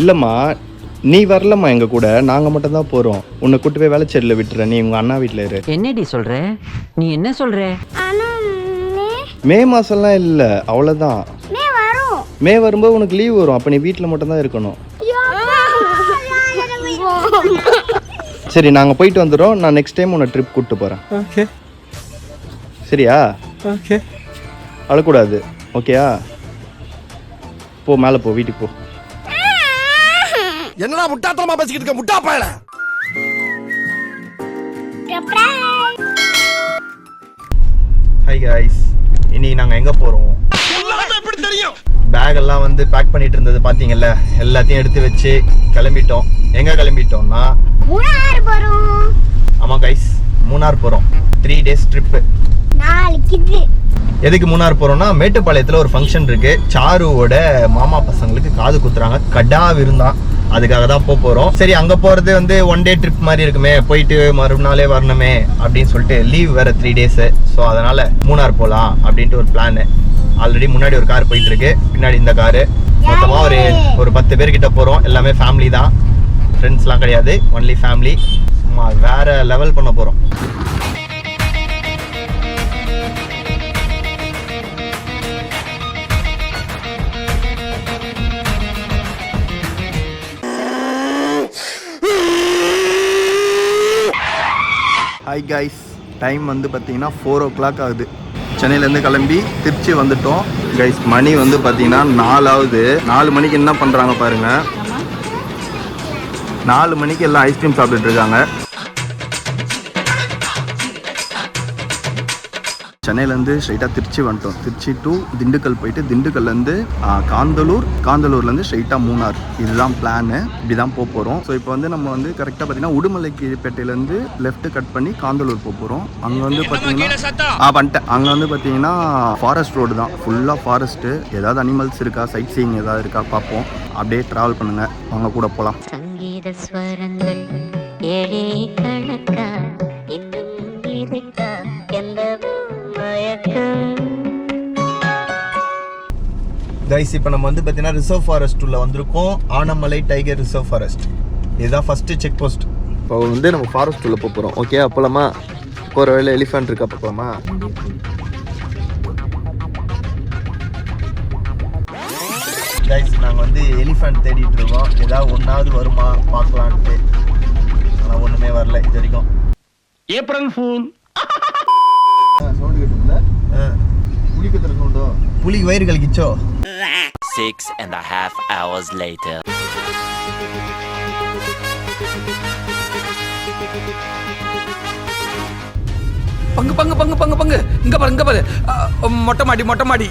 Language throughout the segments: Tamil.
இல்லம்மா, நீ வரலம்மா எங்க கூட, நாங்க மட்டும் தான் போறோம். உன்னை கூட்டு போய் வேலைச்சேரியில விட்டுற, நீ உங்க அண்ணா வீட்டுல இரு. என்னடி சொல்ற? நீ என்ன சொல்ற? மே மாசம்லாம் இல்ல, அவ்வளவுதான். மே வரும்போது உனக்கு லீவ் வரும், அப்ப நீ வீட்டுல மட்டும் தான் இருக்கணும். சரி, நாங்க போயிட்டு வந்துடுறோம். நான் நெக்ஸ்ட் டைம் உன்னை ட்ரிப் கூட்டு போறேன். ஓகே சரியா? ஓகே. அழக்கூடாது, ஓகேயா? போ, மேல போ, வீட்டுக்கு போ. என்னடா முட்டாத்தனமா பேசிக்கிட்டு இருக்க முட்டா பயல. ஹாய் गाइस, இன்னைக்கு நாங்க எங்க போறோம்? எப்படி தெரியும்? பேக் எல்லாம் வந்து பேக் பண்ணிட்டு இருந்தது பாத்தீங்கல்ல, எல்லாத்தையும் எடுத்து வச்சு கிளம்பிட்டோம். எங்க கிளம்பிட்டோம்னா மூணார் போறோம். ஆமா गाइस, மூணார் போறோம். 3 days ட்ரிப். நாளைக்கு எதுக்கு மூணார் போறோம்னா, மேட்டுப்பாளையத்துல ஒரு ஃபங்க்ஷன் இருக்கு. சாருவோட மாமா பசங்களுக்கு காது குத்துறாங்க, கடா விருந்தான். அதுக்காக தான் போறோம். சரி, அங்க போறது வந்து 1 day ட்ரிப் மாதிரி இருக்குமே, போயிட்டு மறுநாளே வரணுமே அப்படின்னு சொல்லிட்டு லீவ் வேற 3 days. ஸோ அதனால மூணார் போலாம் அப்படின்ட்டு ஒரு பிளான். ஆல்ரெடி முன்னாடி ஒரு கார் போயிட்டு இருக்கு, பின்னாடி இந்த காரு. மொத்தமா ஒரு 10 பேர்கிட்ட போறோம். எல்லாமே ஃபேமிலி தான், ஃப்ரெண்ட்ஸ்லாம் கிடையாது, ஒன்லி ஃபேமிலி. சும்மா வேற லெவல் பண்ண போறோம். ஹாய் गाइस, டைம் வந்து பார்த்தீங்கன்னா 4 o'clock ஆகுது. சென்னையிலேருந்து கிளம்பி திருச்சி வந்துட்டோம். गाइस, மணி வந்து பார்த்தீங்கன்னா 4 ஆகுது. 4 மணிக்கு என்ன பண்ணுறாங்க பாருங்கள். 4 மணிக்கு எல்லாம் ஐஸ்கிரீம் சாப்பிட்டுட்டு இருக்காங்க. சென்னையிலேருந்து ஸ்ட்ரைட்டாக திருச்சி வந்துட்டோம். திருச்சி டு திண்டுக்கல் போயிட்டு, திண்டுக்கல்லேருந்து காந்தலூர், காந்தலூர்லேருந்து ஸ்ட்ரைட்டாக மூணார். இதுதான் பிளானு. இப்படி தான் போக போகிறோம். ஸோ இப்போ வந்து நம்ம வந்து கரெக்டாக பார்த்தீங்கன்னா உடுமலைக்கு பேட்டையிலேருந்து லெஃப்ட் கட் பண்ணி காந்தலூர் போக போகிறோம். அங்கே வந்து பார்த்தீங்கன்னா பண்ணிட்டேன். அங்கே வந்து பார்த்தீங்கன்னா ஃபாரஸ்ட் ரோடு தான், ஃபுல்லாக ஃபாரஸ்ட்டு. ஏதாவது அனிமல்ஸ் இருக்கா, சைட் சீயிங் ஏதாவது இருக்கா பார்ப்போம். அப்படியே ட்ராவல் பண்ணுங்கள், அவங்க கூட போகலாம். சங்கீத ஸ்வரங்கள் ஏழே கணக்கா இன்னும் இருக்கா எந்த கைஸ், இப்போ நம்ம வந்து பார்த்தீங்கன்னா ரிசர்வ் ஃபாரஸ்ட் உள்ள வந்திருக்கோம். Anamalai tiger reserve forest. இதுதான் ஃபர்ஸ்ட் செக் போஸ்ட். இப்போ வந்து நம்ம ஃபாரஸ்ட் உள்ள போகிறோம். ஓகே, அப்போலாமா போகிற வேலை எலிஃபென்ட் இருக்கா பார்க்கலாமா? கைஸ், நாங்கள் வந்து எலிஃபென்ட் தேடிட்டு இருக்கோம். ஏதாவது ஒன்றாவது வருமா பார்க்கலான்ட்டு. ஆனால் ஒன்றுமே வரல இது வரைக்கும். ஏப்ரல் ஃபூல் சவுண்ட் கேட்டுல புலி கத்துற சவுண்டோ? புலி வயிறு கலக்கிச்சோ? 6.5 hours later. பங்கு பங்கு பங்கு பங்கு பங்கு இங்க பாரு மொட்டை மாடி.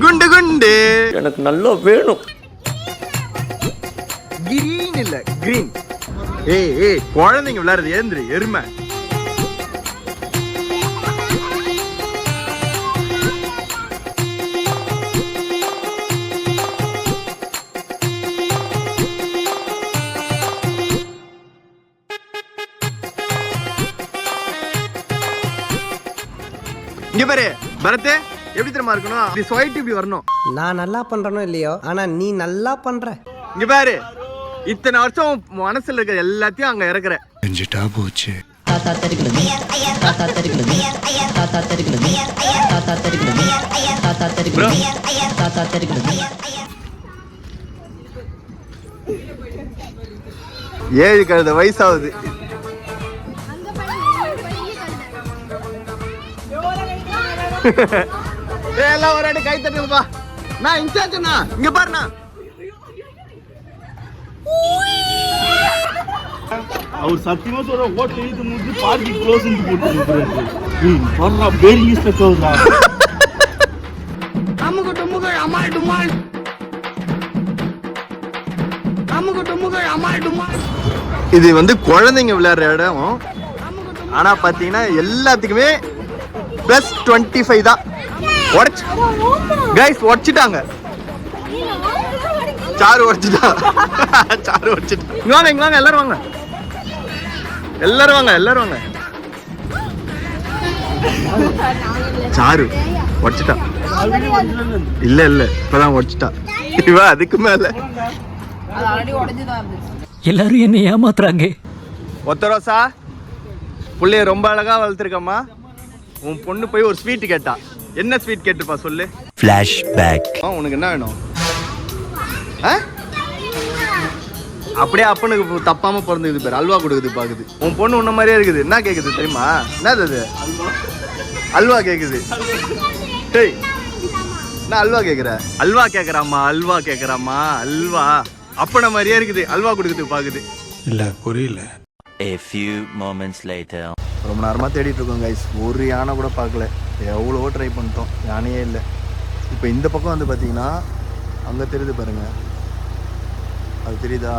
குண்டு குண்டு எனக்கு நல்லா வேணும். கிரீன் இல்ல கிரீன். ஏய் குழந்தைங்க விளையாடுறது ஏந்திரி எருமை. இங்க பாரு பரத், எப்படி தெரியுமா இருக்கணும்? இப்படி ஸ்வைட் இப்படி வரணும். நான் நல்லா பண்றனோ இல்லையோ, ஆனா நீ நல்லா பண்ற. இங்க பாரு, இத்தனை வருஷம் மனசுல இருக்க எல்லாத்தையும் அங்க இறக்குற. செஞ்சுட்டா போச்சு. தாத்தா தெரிகிறது, தாத்தா தெரிகிறது, தாத்தா தெரிகிறது, தாத்தா தெரிகிறது, தாத்தா தெரிகிறது, தாத்தா தெரிகிறது. 7 கழுத வயசாகுது. எல்லாம் ஒரு அடி கை தட்டுங்கப்பா. நான் இன்சார்ஜ்ண்ணா, இங்க பாருண்ணா. அவர் சத்தியமா சொல்ற ஹோட்டல் இது முடிஞ்சு பார்க்கிங் க்ளோஸ் போட்டு இது வந்து குழந்தைங்க விளையாடுற இடம். ஆனா பாத்தீங்கன்னா எல்லாத்துக்குமே +25 தான். உடச்சு கைஸ் உடச்சிட்டாங்க. சாரு உடச்சிட்டா. சாரு உடச்சிட்டா. இங்க வாங்க இங்க வாங்க எல்லாரும் வாங்க. எல்லாரும் வாங்க எல்லாரும் வாங்க. சாரு உடச்சிட்டா. இல்ல இல்ல இப்பதான் உடச்சிட்டா. இவ அதுக்கு மேல எல்லாரும் என்ன ஏமாத்துறாங்க. ஒத்தரோசா புள்ளைய ரொம்ப அழகா வளர்த்துருக்கம்மா. உன் பொண்ணு போய் ஒரு ஸ்வீட் கேட்டா. என்ன ஸ்வீட் கேட்டுப்பா சொல்லு. ஃபிளாஷ்பேக். உனக்கு என்ன வேணும்? அப்படியே அப்பனுக்கு தப்பாம பிறந்துக்குது பேர். அல்வா கொடுக்குது பாக்குது. உன் பொண்ணு உன்ன மாதிரியே இருக்குது. என்ன கேக்குது தெரியுமா? என்னது அது? அல்வா கேக்குது. டேய் என்ன அல்வா கேக்குற? அல்வா கேக்குறாமா அல்வா கேக்குறாமா அல்வா. அப்பன மாதிரியே இருக்குது. அல்வா கொடுக்குது பாக்குது. இல்ல புரியல. A few moments later. ரொம்ப நேரமா தேடிட்டு இருக்கோம் கைஸ். ஒரு யானை கூட பார்க்கல. எவ்வளவோ ட்ரை பண்ணிட்டோம். யானையே இல்லை. இப்போ இந்த பக்கம் வந்து பார்த்தீங்கன்னா அங்கே தெரியுது பாருங்க. அது தெரியுதா?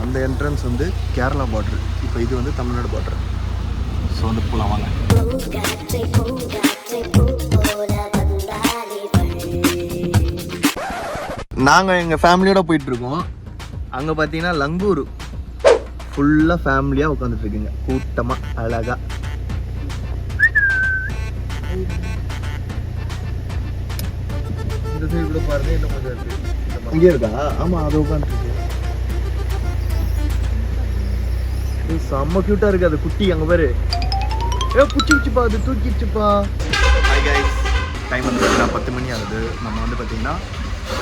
அந்த என்ட்ரன்ஸ் வந்து கேரளா பார்டர். இப்போ இது வந்து தமிழ்நாடு பார்டர். ஸோ வந்து போகலாம் வாங்க. நாங்கள் எங்கள் ஃபேமிலியோட போயிட்டுருக்கோம். அங்கே பார்த்தீங்கன்னா லங்கூர் ஃபுல்லாக ஃபேமிலியாக உட்காந்துட்டு இருக்குங்க. கூட்டமாக அழகாக. இந்த சைடு கூட பாருங்க. என்ன மஜா இருக்கு. இங்கே இருக்கா? ஆமாம் அது உட்காந்துருக்கு. செம்ம க்யூட்டாக இருக்குது அது குட்டி. அங்கே பாரு. பிடிச்சிச்சுப்பா அது தூக்கிடுச்சுப்பா. ஹாய் கைஸ், டைம் வந்து பார்த்தீங்கன்னா 10 மணி ஆகுது. நம்ம வந்து பார்த்தீங்கன்னா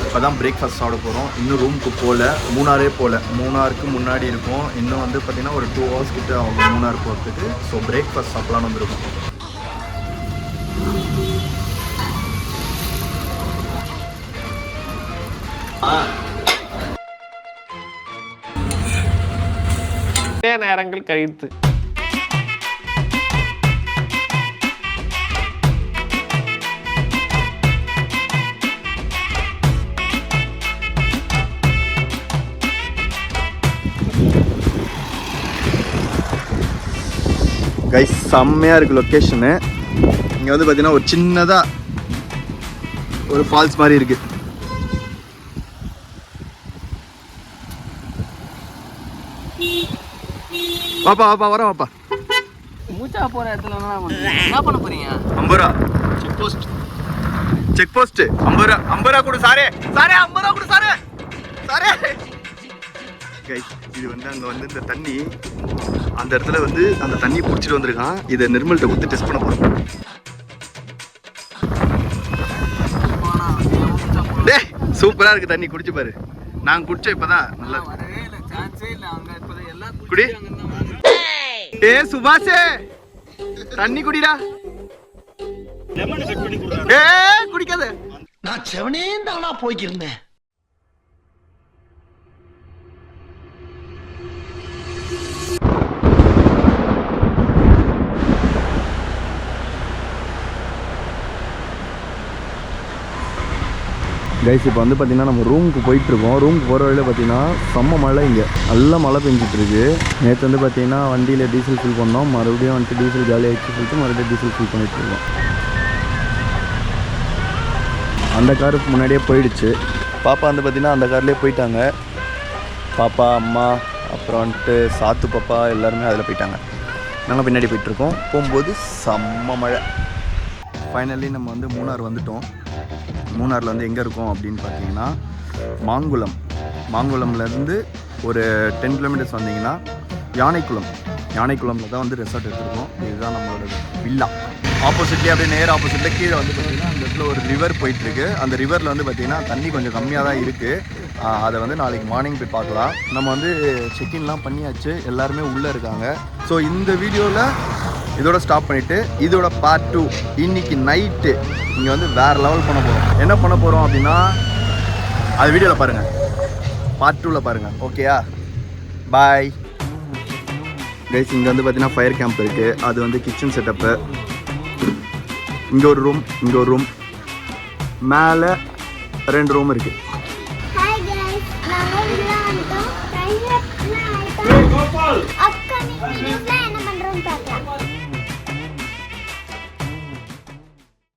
இப்போ தான் பிரேக்ஃபாஸ்ட் சாப்பிட போகிறோம். இன்னும் ரூமுக்கு போகல. மூணாரே போகல. மூணாருக்கு முன்னாடி இருக்கும். இன்னும் வந்து பார்த்தீங்கன்னா ஒரு 2 hours கிட்ட அவங்க மூணார் போகிறதுக்கு. ஸோ பிரேக்ஃபாஸ்ட் சாப்பிட்லான்னு வந்துருக்கோம். நேரங்கள் கழித்து கைஸ் செம்மையாக இருக்குது லொக்கேஷனு. இங்கே வந்து பார்த்தீங்கன்னா ஒரு சின்னதாக ஒரு ஃபால்ஸ் மாதிரி இருக்குது. வாப்பா வாப்பா வர வாப்பா. மூச்சா போற இடத்துல என்ன பண்ண போறீங்க? 50 ரூபா செக் போஸ்ட். செக் போஸ்ட் 50 ரூபா. 50 ரூபா கொடு சாரே. சாரே 50 ரூபா கொடு சாரே. சாரே கைஸ் இது வந்து அங்கே வந்து இந்த தண்ணி அந்த இடத்துல வந்து அந்த தண்ணி பிடிச்சிட்டு வந்திருக்கான். இதை நிர்மல்கிட்ட கொடுத்து டெஸ்ட் பண்ண போகிறோம். டே சூப்பராக இருக்குது தண்ணி. குடிச்சு பாரு. நாங்கள் குடிச்சோம் இப்போ தான் நல்லா குடி. ஏ சுபாஷே தண்ணி குடிடா. ஏ குடிக்காத. நான் செவனே தானா போய்க்கிருந்தேன். கைஸ் இப்போ வந்து பார்த்தீங்கன்னா நம்ம ரூமுக்கு போயிட்டுருக்கோம். ரூமுக்கு போகிற வழியில் பார்த்தீங்கன்னா செம்ம மழை. இங்கே நல்லா மழை பெஞ்சிட்ருக்கு. நேற்று வந்து பார்த்தீங்கன்னா வண்டியில் டீசல் ஃபில் பண்ணோம். மறுபடியும் வந்துட்டு டீசல் காலி ஆகிடுச்சு சொல்லிட்டு மறுபடியும் டீசல் ஃபில் பண்ணிகிட்ருக்கோம். அந்த காரு முன்னாடியே போயிடுச்சு. பாப்பா வந்து பார்த்தீங்கன்னா அந்த கார்லேயே போயிட்டாங்க. பாப்பா அம்மா அப்புறம் வந்துட்டு சாத்து பாப்பா எல்லாருமே அதில் போயிட்டாங்க. நாங்கள் பின்னாடி போயிட்டுருக்கோம். போகும்போது செம்ம மழை. ஃபைனலி நம்ம வந்து மூணார் வந்துட்டோம். மூணாரில் வந்து எங்கே இருக்கோம் அப்படின்னு பார்த்தீங்கன்னா மாங்குளம். மாங்குளம்லேருந்து ஒரு 10 கிலோமீட்டர்ஸ் வந்தீங்கன்னா யானைக்குளமில் தான் வந்து ரெசார்ட் எடுத்துருக்கோம். இதுதான் நம்மளோட வில்லா. ஆப்போசிட்லேயே அப்படியே நேர் ஆப்போசிட்டில் கீழே வந்து பார்த்திங்கன்னா அந்த இடத்துல ஒரு ரிவர் போயிட்டுருக்கு. அந்த ரிவரில் வந்து பார்த்திங்கன்னா தண்ணி கொஞ்சம் கம்மியாக தான் இருக்குது. அதை வந்து நாளைக்கு மார்னிங் போய் பார்க்கலாம். நம்ம வந்து செக்இன்லாம் பண்ணியாச்சு. எல்லாருமே உள்ளே இருக்காங்க. ஸோ இந்த வீடியோவில் இதோட ஸ்டாப் பண்ணிவிட்டு இதோட பார்ட் 2 இன்னைக்கு நைட்டு இங்கே வந்து வேறு லெவல் பண்ண போகிறோம். என்ன பண்ண போகிறோம் அப்படின்னா அது வீடியோவில் பாருங்கள். பார்ட் 2ல் பாருங்கள். ஓகேயா? Bye guys. இங்கே வந்து பார்த்தீங்கன்னா ஃபயர் கேம்ப் இருக்குது. அது வந்து கிச்சன் செட்டப்பு. இங்கே ஒரு ரூம், இங்கே ஒரு ரூம், மேலே 2 ரூம் இருக்குது. ஹாய் गाइस நாங்க உள்ள வந்துட்டோம். டைம் ஆயிட்டோம்.